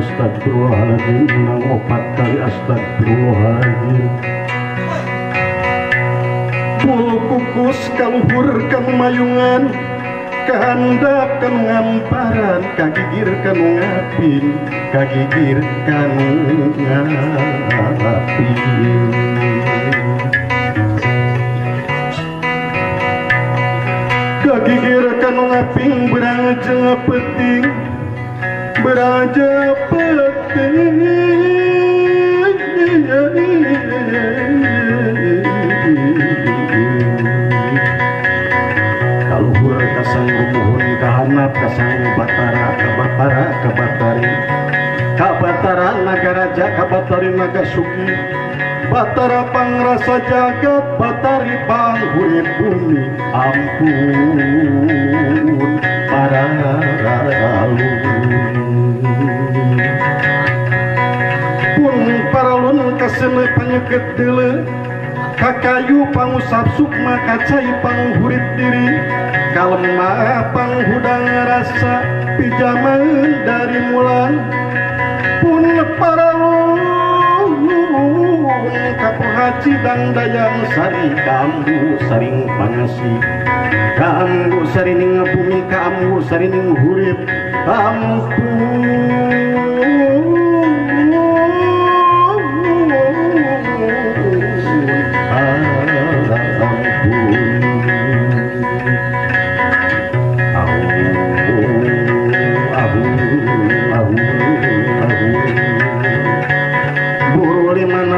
astagfirullahaladzim menang 4 kali astagfirullahaladzim. Bulu kukus kaluhur kanu mayungan kahandap kanu ngamparan kagigir kanu ngapin kagigir kanu ngapin kagigir kanu ngaping beraja peting beraja peting kaluhur kasang rumuhun kahanap kasang batara kabatara kabatari kabatara nagaraja kabatari nagasuki batara pangrasa jagat batari panghurip bumi ampun para ralun pun paralun kaseme panyeket deule kakayu pangusap sukma kacai panghurit diri kalemah panghudang rasa pijaman dari mulan pun paralun kapuhaci dan dayang sari kambu saring pangasi kambu sarining bumi kambu sarining hurip ampun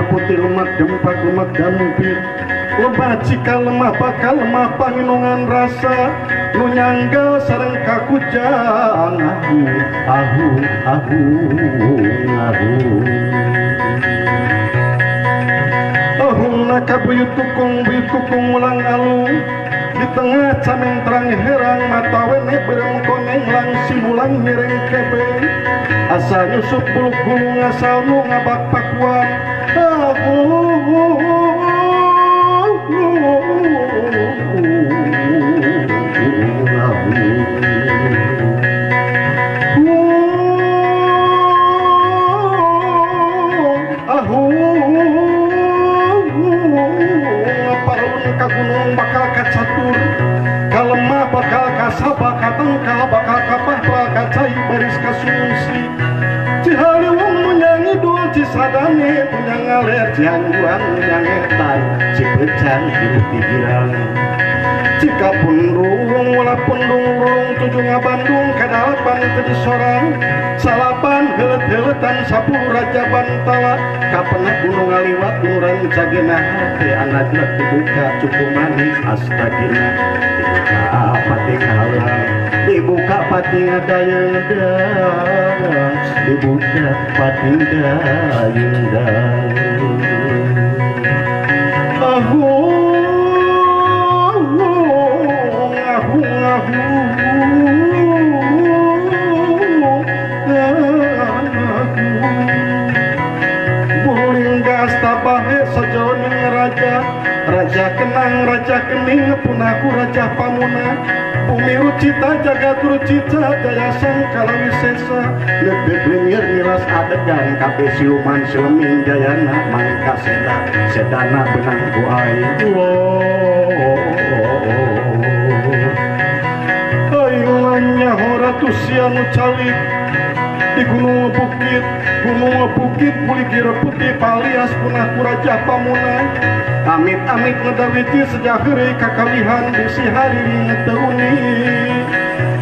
putih lemak dempak lemak dampir lebat cika lemah bakal lemah panginungan rasa nu nyanggal sareng kakujang ahung naka buyut tukung ulang alung di tengah cameng terang herang mata wene bereng koneng lang simulang mireng kebeng asa nyusup buluk gulung asal nu ngabak pakuan gunung bakal kacatur kalemah bakal kasabak katengkal bakal kapah bakal kacai baris kasungsi cihaliwung menyanyi dul cisadane punyang ngaler ciangguan menyangetan cipecan hidup digirang jika pundung wala pundung tujuh ngabandung kadalapan tadi sorang salapan helet-heletan sapu raja bantala kapenah gunung ngaliwat gunung cagenah hati anaknya dibuka cukup manis astagina dibuka pati kalah dibuka pati ngadayang dibuka pati dayang raja kenang raja kening punaku raja pamuna bumi rucita jagat rucita daya sangkala wisesa lebih lengir nilas adegan kabe siluman sileming jayana mangka sedana benang buai ayulannya horatu sianu calik di gunung bukit bulikir putih palias punaku raja pamuna amit-amit ngedawiti sejaheri kakalihan bisi hari ngeteuni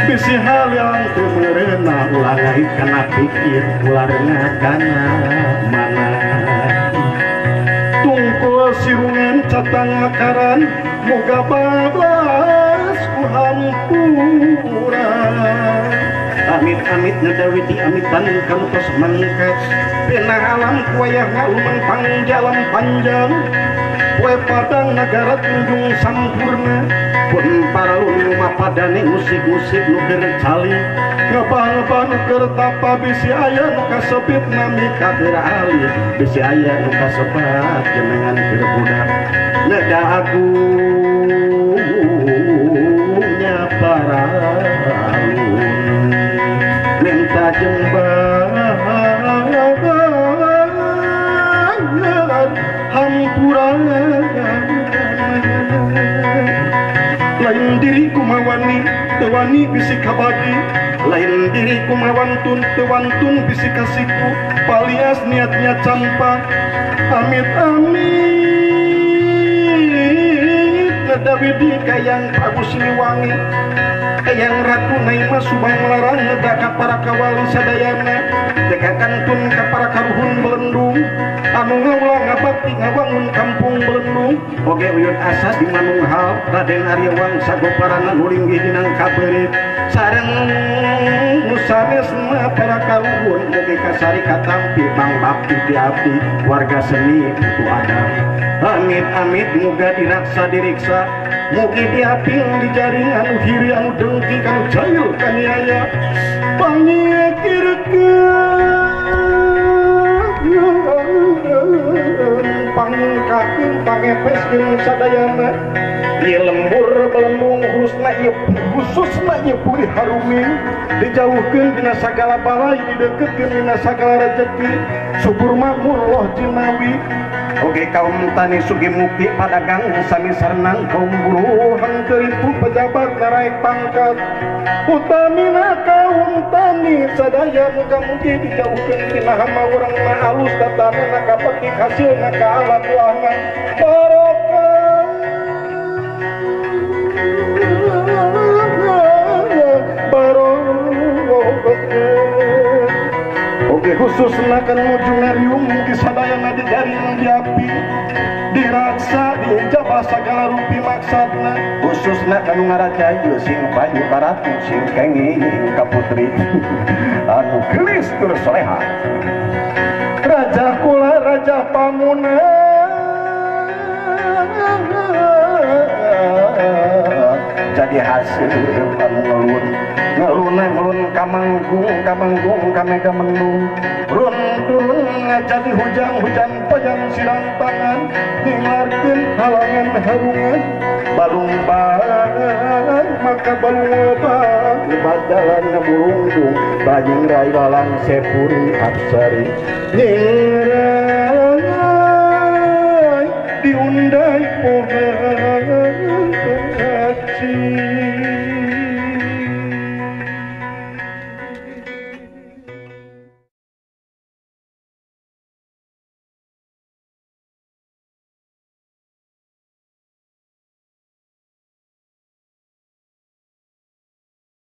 bisi hal yang kemerena ulang ait kena pikir ularnya kana mana tungkul sirungan catang akaran moga bablas ku hampura amit-amit ngedawiti amitan kamu tos mangkat pena alam kuayah ngalumang pangjalan panjang kue padang negara tunjung sampurna pun paralun rumah padane musik-musik nuker cali ngapa-ngapa nuker tapa bisi ayah nuka sepit nami kader ali bisi ayah nuka sepat jenengan berbudak neda agungnya paralun minta jembatan tewantun bisi kasihku palias niat-niat campak amit ngedawidi kayang Prabu Siliwangi kayang Ratu Naima Subang melarang ngedaka para kawali sadayana dekakantun ka para karuhun Belendung anu ngawula ngabakti ngawangun kampung Belendung oge uyun asa di manunghal Raden Arya Wangsa Goparana nulinggih dinang kaberit sareng musanesna para karuhun oge kasari katampi Mang Bakti di abdi warga seni putu Adam amit muga diraksa diriksa mugi diapil di jaring anu hiri anu dengki anu jahil kaniaya pangikirkeun pangingkakeun pangepeskeun sadayana ieu lembur Belendung khususna ieu puri harumi dijauhkeun dina sagala balai dideukeutkeun dina sagala rezeki subur makmur loh jinawi oge kaum tani sugi muki padagang sami sarenang kaum buruh hangteulipu pejabat naraek pangkat utamina kaum tani sadaya muga mugi dijauhkeun tina hama urang mah alus datana kapetik hasilna ka alat buahna oke khususna kan ujungarium mugi sadayana dijaring diapi diraksa dijabah sagala rupi maksudna khususna kanu ngarajayu sing payu baratu sing kenging ka putri anu gelis tur soleha raja kula raja pamuna jadi hasil anu ngelun kamanggung kamega menung run turun jadi hujan pajang silang tangan ninglarkeun halangan harungan balung barang maka balung obang badalan ngebulunggung bajing rai lalang sepuri aksari nyira